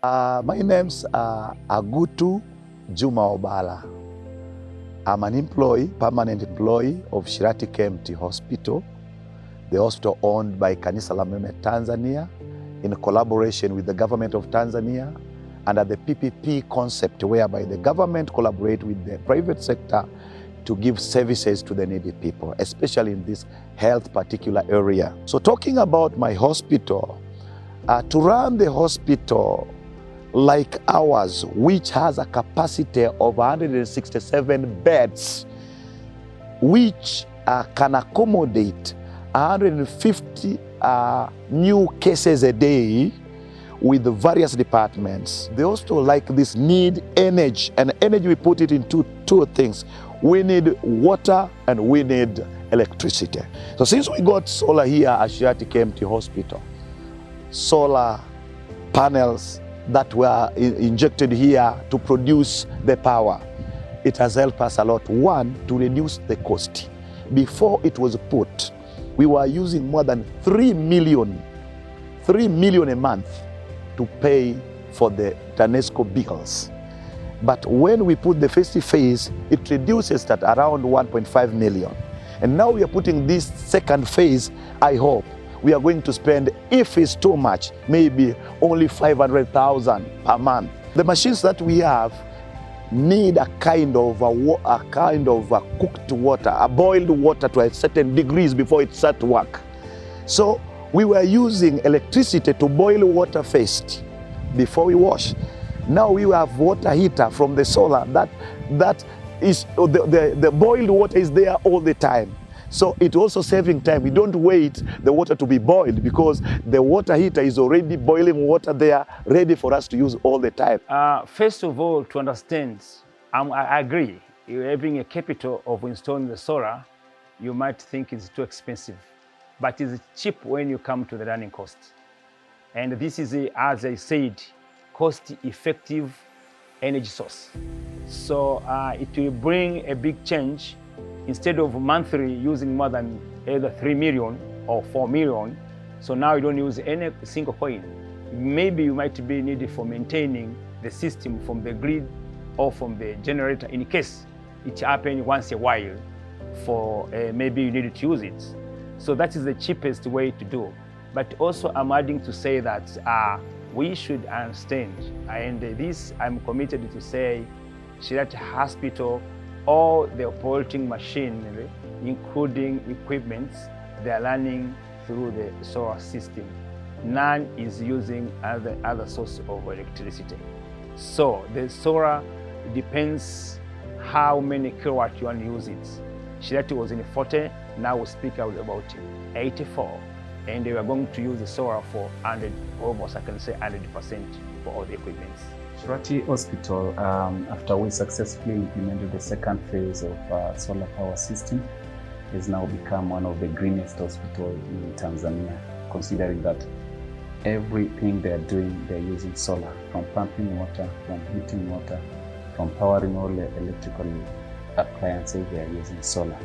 My name's Agutu Juma Obala. I'm an employee, permanent employee of SHIRATI KMT Hospital, the hospital owned by Kanisa la Umeme Tanzania in collaboration with the government of Tanzania under the PPP concept, whereby the government collaborate with the private sector to give services to the needy people, especially in this health particular area. So talking about my hospital, to run the hospital like ours, which has a capacity of 167 beds, which can accommodate 150 new cases a day with the various departments. They also like this need energy, and energy we put it into two things. We need water and we need electricity. So since we got solar here at SHIRATI KMT Hospital, solar panels that were injected here to produce the power, it has helped us a lot. One, to reduce the cost. Before it was put, we were using more than 3 million a month to pay for the TANESCO bills. But when we put the first phase, it reduces that around 1.5 million. And now we are putting this second phase. I hope we are going to spend, if it's too much, maybe only 500,000 per month. The machines that we have need a kind of cooked water, a boiled water to a certain degrees before it starts to work. So we were using electricity to boil water first before we wash. Now we have water heater from the solar that is the boiled water is there all the time. So it's also saving time. We don't wait the water to be boiled because the water heater is already boiling water there, ready for us to use all the time. First of all, to understand, I agree. You're having a capital of installing the solar, you might think it's too expensive, but it's cheap when you come to the running cost. And this is, as I said, cost-effective energy source. So it will bring a big change. Instead of monthly using more than either 3 million or 4 million, so now you don't use any single coin. Maybe you might be needed for maintaining the system from the grid or from the generator in case it happens once a while for maybe you need to use it. So that is the cheapest way to do. But also I'm adding to say that we should understand, and this I'm committed to say, SHIRATI Hospital, all the operating machinery, including equipment, they are running through the solar system. None is using other source of electricity. So the solar depends how many kilowatt you want to use it. SHIRATI was in 40, now we speak about 84. And we are going to use the solar for 100, almost I can say 100% for all the equipment. SHIRATI Hospital, after we successfully implemented the second phase of solar power system, has now become one of the greenest hospitals in Tanzania, considering that everything they are doing, they are using solar, from pumping water, from heating water, from powering all the electrical appliances, they are using solar.